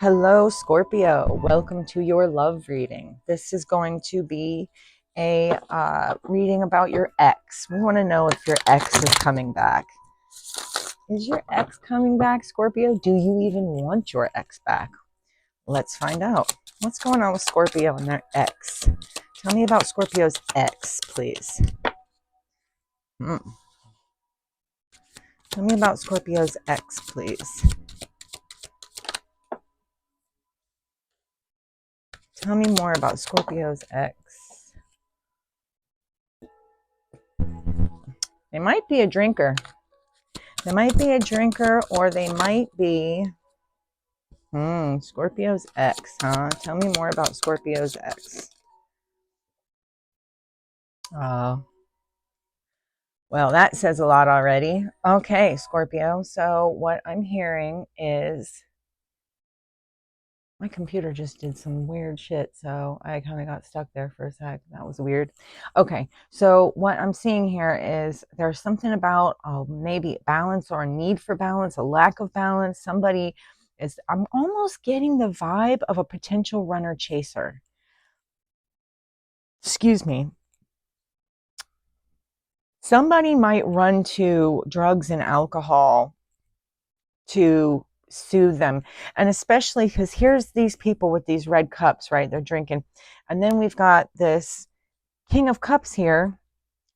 Hello, Scorpio. Welcome to your love reading. This is going to be a reading about your ex. We want to know if your ex is coming back. Is your ex coming back, Scorpio? Do you even want your ex back? Let's find out. What's going on with Scorpio and their ex? Tell me about Scorpio's ex, please. Tell me about Scorpio's ex, please. Tell me more about Scorpio's ex. They might be a drinker. They might be a drinker, or they might be Scorpio's ex, huh? Tell me more about Scorpio's ex. Oh, well, that says a lot already. Okay, Scorpio. So what I'm hearing is my computer just did some weird shit, so I kind of got stuck there for a sec. That was weird. Okay, so what I'm seeing here is there's something about maybe balance or a need for balance, a lack of balance. Somebody is, I'm almost getting the vibe of a potential runner chaser. Excuse me. Somebody might run to drugs and alcohol to soothe them. And especially because here's these people with these red cups, right? They're drinking. And then we've got this King of Cups here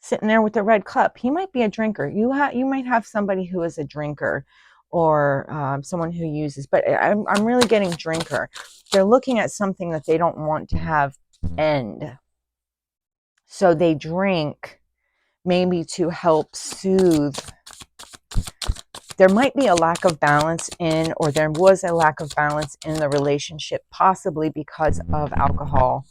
sitting there with the red cup. He might be a drinker. You might have somebody who is a drinker or someone who uses, but I'm really getting drinker. They're looking at something that they don't want to have end. So they drink maybe to help soothe. There might be a lack of balance in, or there was a lack of balance in the relationship, possibly because of alcohol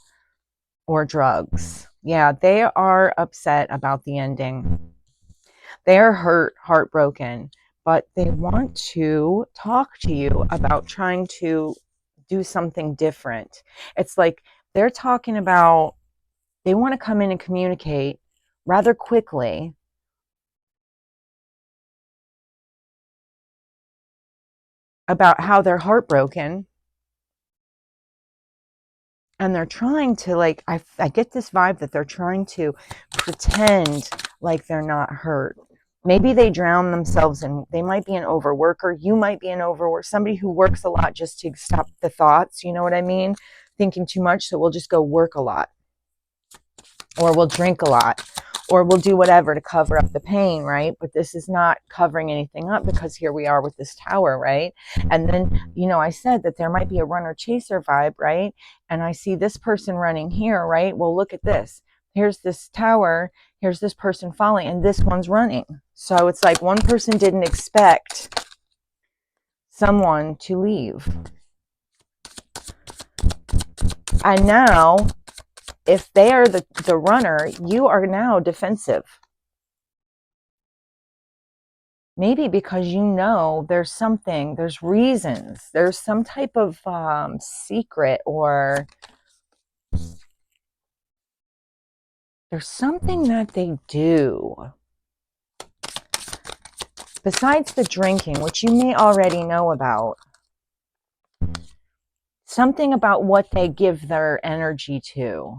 or drugs. Yeah, they are upset about the ending. They are hurt, heartbroken, but they want to talk to you about trying to do something different. It's like they're talking about, they want to come in and communicate rather quickly about how they're heartbroken, and they're trying to, like, I get this vibe that they're trying to pretend like they're not hurt. Maybe they drown themselves in, they might be an overworker. You might be an overworker, somebody who works a lot just to stop the thoughts. You know what I mean? Thinking too much. So we'll just go work a lot, or we'll drink a lot, or we'll do whatever to cover up the pain, right? But this is not covering anything up, because here we are with this tower, right? And then, I said that there might be a runner chaser vibe, right? And I see this person running here, right? Well, look at this. Here's this tower, here's this person falling, and this one's running. So it's like one person didn't expect someone to leave. And now, if they are the runner, you are now defensive. Maybe because there's something, there's reasons, there's some type of secret, or there's something that they do besides the drinking, which you may already know about. Something about what they give their energy to.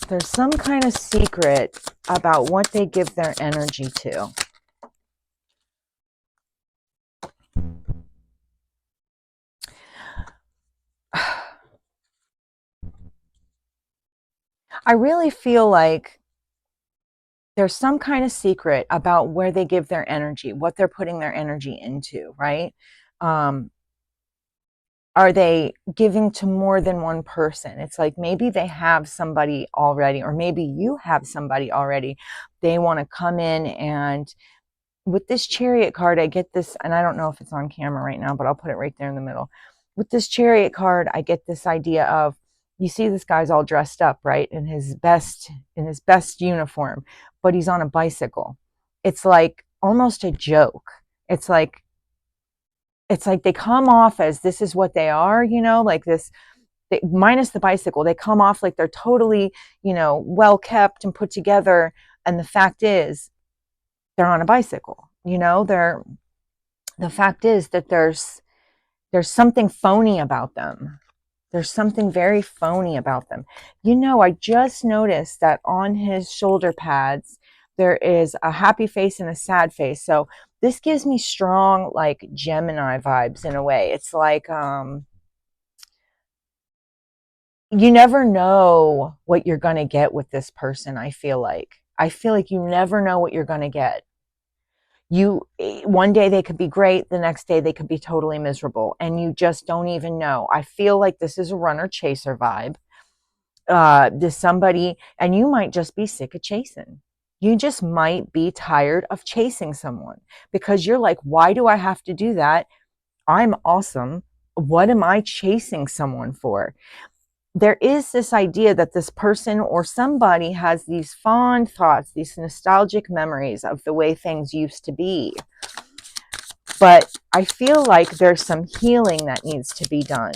There's some kind of secret about what they give their energy to. I really feel like there's some kind of secret about where they give their energy, what they're putting their energy into, right? Are they giving to more than one person? It's like maybe they have somebody already, or maybe you have somebody already. They want to come in, and with this Chariot card, I get this, and I don't know if it's on camera right now, but I'll put it right there in the middle. With this Chariot card, I get this idea of, you see this guy's all dressed up, right? In his best uniform, but he's on a bicycle. It's like almost a joke. It's like they come off as this is what they are, like this, minus the bicycle, they come off like they're totally, well kept and put together. And the fact is, they're on a bicycle. The fact is that There's something phony about them. There's something very phony about them. You know, I just noticed that on his shoulder pads, there is a happy face and a sad face. So this gives me strong, like, Gemini vibes in a way. It's like, you never know what you're going to get with this person. I feel like you never know what you're going to get. One day they could be great, the next day they could be totally miserable, and you just don't even know. I feel like this is a runner chaser vibe. There's somebody, and you might just be sick of chasing. You just might be tired of chasing someone because you're like, why do I have to do that? I'm awesome. What am I chasing someone for? There is this idea that this person or somebody has these fond thoughts, these nostalgic memories of the way things used to be. But I feel like there's some healing that needs to be done.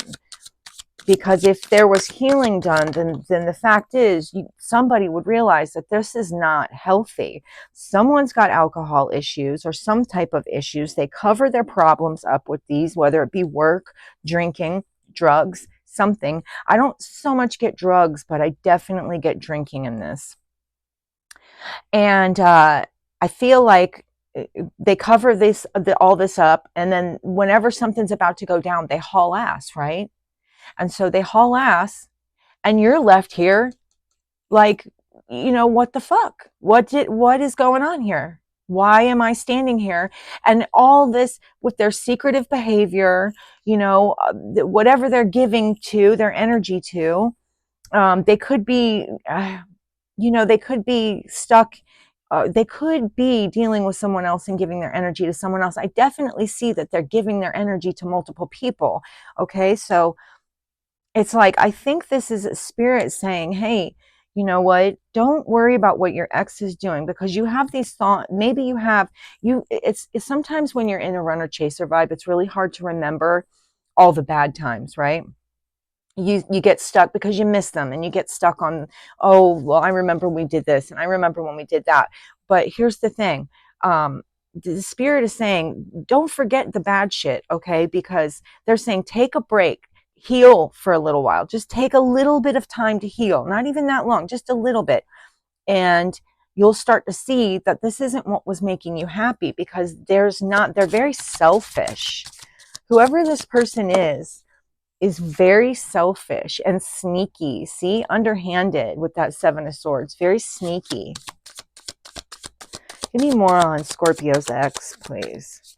Because if there was healing done, then the fact is somebody would realize that this is not healthy. Someone's got alcohol issues or some type of issues. They cover their problems up with these, whether it be work, drinking, drugs, something. I don't so much get drugs, but I definitely get drinking in this. And I feel like they cover all this up, and then whenever something's about to go down, they haul ass, right? And so they haul ass, and you're left here like, what the fuck? What is going on here? Why am I standing here? And all this with their secretive behavior, whatever they're giving to their energy to, they could be, they could be stuck. They could be dealing with someone else and giving their energy to someone else. I definitely see that they're giving their energy to multiple people. Okay, so it's like, I think this is a spirit saying, hey, you know what? Don't worry about what your ex is doing, because you have these thoughts. Maybe it's sometimes when you're in a runner chaser vibe, it's really hard to remember all the bad times, right? You get stuck because you miss them, and you get stuck on, oh, well, I remember we did this, and I remember when we did that. But here's the thing. The spirit is saying, don't forget the bad shit, okay? Because they're saying, take a break, heal for a little while. Just take a little bit of time to heal. Not even that long, just a little bit. And you'll start to see that this isn't what was making you happy, because they're very selfish. Whoever this person is very selfish and sneaky. See, underhanded with that Seven of Swords. Very sneaky. Give me more on Scorpio's ex, please.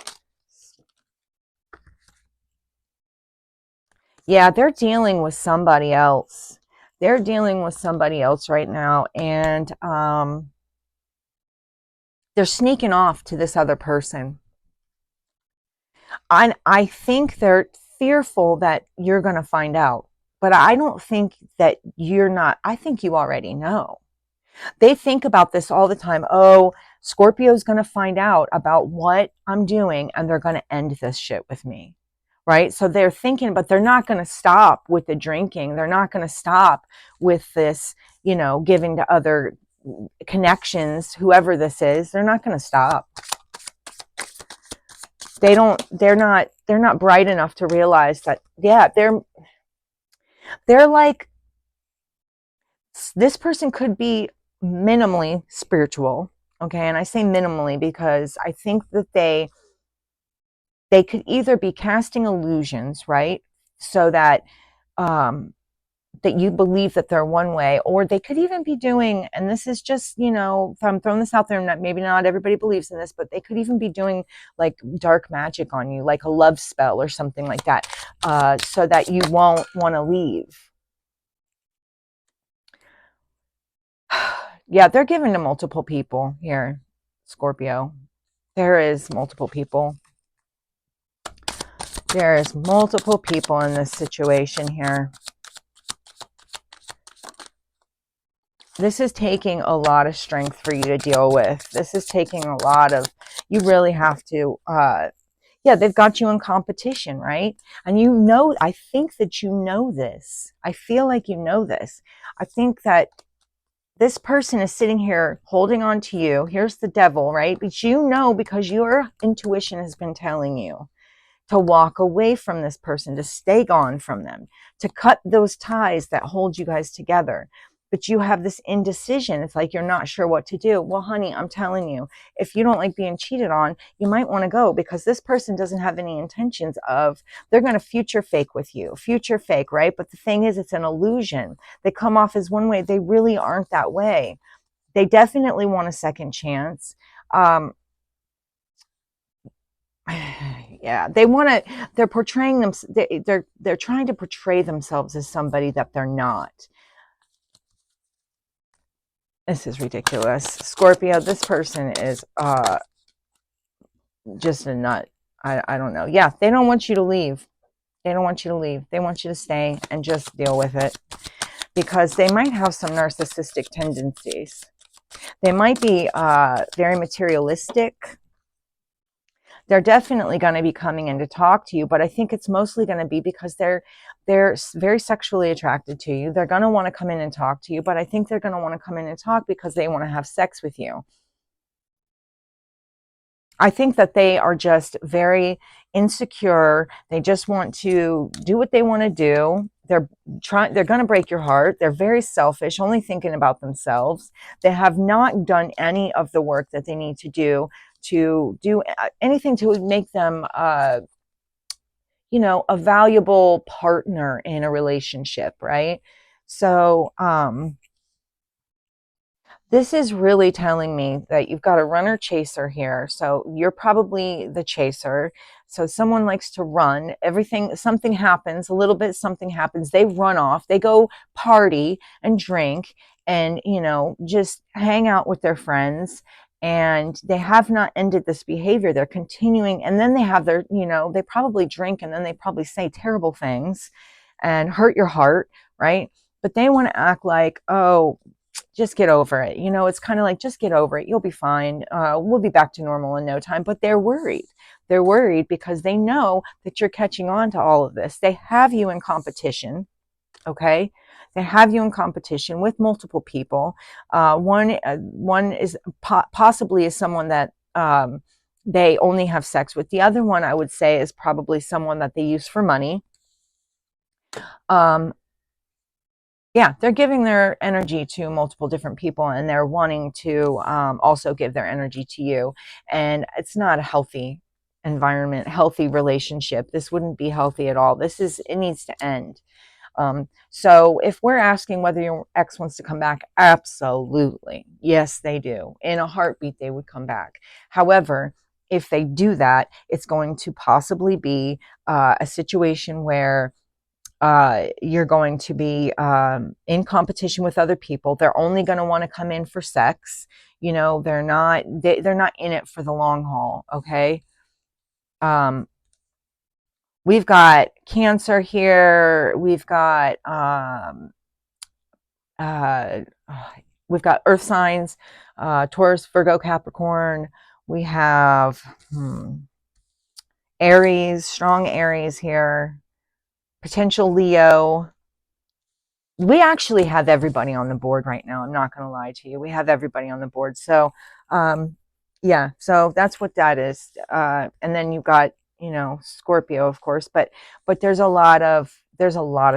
Yeah, they're dealing with somebody else. They're dealing with somebody else right now, and they're sneaking off to this other person. I think they're fearful that you're going to find out, but I don't think that you're not. I think you already know. They think about this all the time. Oh, Scorpio's going to find out about what I'm doing, and they're going to end this shit with me. Right? So they're thinking, but they're not going to stop with the drinking. They're not going to stop with this, giving to other connections, whoever this is. They're not going to stop. They're not bright enough to realize that, yeah, they're like, this person could be minimally spiritual. Okay. And I say minimally because I think that they could either be casting illusions, right? So that, that you believe that they're one way, or they could even be doing, and this is just, if I'm throwing this out there, and maybe not everybody believes in this, but they could even be doing like dark magic on you, like a love spell or something like that, so that you won't want to leave. Yeah, they're given to multiple people here, Scorpio. There is multiple people. There is multiple people in this situation here. This is taking a lot of strength for you to deal with. This is taking a lot of, you really have to, yeah, they've got you in competition, right? And I think that you know this. I feel like you know this. I think that this person is sitting here holding on to you. Here's the devil, right? But because your intuition has been telling you. to walk away from this person, to stay gone from them, to cut those ties that hold you guys together. But you have this indecision. It's like you're not sure what to do. Well, honey, I'm telling you, if you don't like being cheated on, you might want to go, because this person doesn't have any intentions of, they're going to future fake with you, future fake, right? But the thing is, it's an illusion. They come off as one way. They really aren't that way. They definitely want a second chance. Yeah, they want to, they're portraying them, they're trying to portray themselves as somebody that they're not. This is ridiculous. Scorpio, this person is just a nut. I don't know. Yeah, they don't want you to leave. They don't want you to leave. They want you to stay and just deal with it, because they might have some narcissistic tendencies. They might be very materialistic. They're definitely going to be coming in to talk to you, but I think it's mostly going to be because they're very sexually attracted to you. They're going to want to come in and talk to you, but I think they're going to want to come in and talk because they want to have sex with you. I think that they are just very insecure. They just want to do what they want to do. They're going to break your heart. They're very selfish, only thinking about themselves. They have not done any of the work that they need to do anything to make them, you know, a valuable partner in a relationship, right? So, this is really telling me that you've got a runner chaser here. So you're probably the chaser. So someone likes to run. Something happens, a little bit, something happens. They run off. They go party and drink and, you know, just hang out with their friends. And they have not ended this behavior. They're continuing. And then they have their, you know, they probably drink and then they probably say terrible things and hurt your heart, right? But they want to act like, oh, just get over it. You know, it's kind of like, just get over it. You'll be fine. We'll be back to normal in no time. But they're worried. They're worried because they know that you're catching on to all of this. They have you in competition. Okay. They have you in competition with multiple people. One is possibly is someone that they only have sex with. The other one, I would say, is probably someone that they use for money. Yeah, they're giving their energy to multiple different people, and they're wanting to also give their energy to you. And it's not a healthy environment, healthy relationship. This wouldn't be healthy at all. It needs to end. So if we're asking whether your ex wants to come back, absolutely. Yes, they do. In a heartbeat, they would come back. However, if they do that, it's going to possibly be a situation where you're going to be in competition with other people. They're only going to want to come in for sex. You know, they're not in it for the long haul. Okay. We've got Cancer here. We've got Earth signs, Taurus, Virgo, Capricorn. We have Aries, strong Aries here. Potential Leo. We actually have everybody on the board right now. I'm not going to lie to you. We have everybody on the board. So, yeah, so that's what that is. And then you've got, you know, Scorpio, of course, but there's a lot of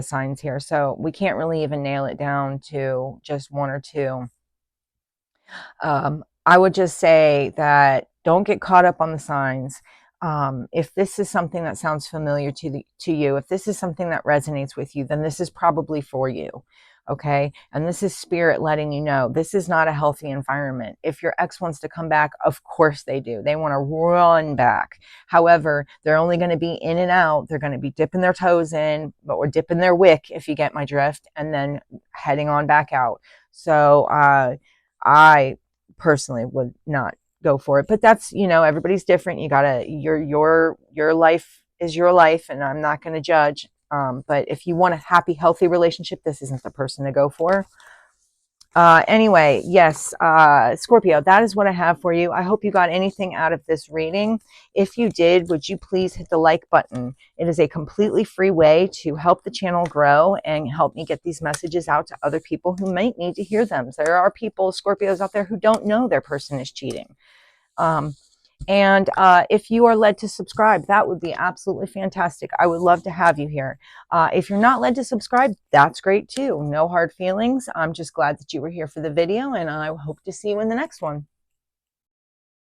signs here. So we can't really even nail it down to just one or two. I would just say that don't get caught up on the signs. If this is something that sounds familiar to you, if this is something that resonates with you, then this is probably for you. Okay. And this is spirit letting you know this is not a healthy environment. If your ex wants to come back, of course they do. They want to run back. However, they're only going to be in and out. They're going to be dipping their toes in, or dipping their wick, if you get my drift, and then heading on back out. So, I personally would not go for it, but that's, you know, everybody's different. You gotta, your life is your life, and I'm not going to judge. But if you want a happy, healthy relationship, this isn't the person to go for. Anyway, yes, Scorpio, that is what I have for you. I hope you got anything out of this reading. If you did, would you please hit the like button? It is a completely free way to help the channel grow and help me get these messages out to other people who might need to hear them. There are people, Scorpios out there, who don't know their person is cheating. And if you are led to subscribe, that would be absolutely fantastic. I would love to have you here. If you're not led to subscribe, that's great too. No hard feelings. I'm just glad that you were here for the video, and I hope to see you in the next one.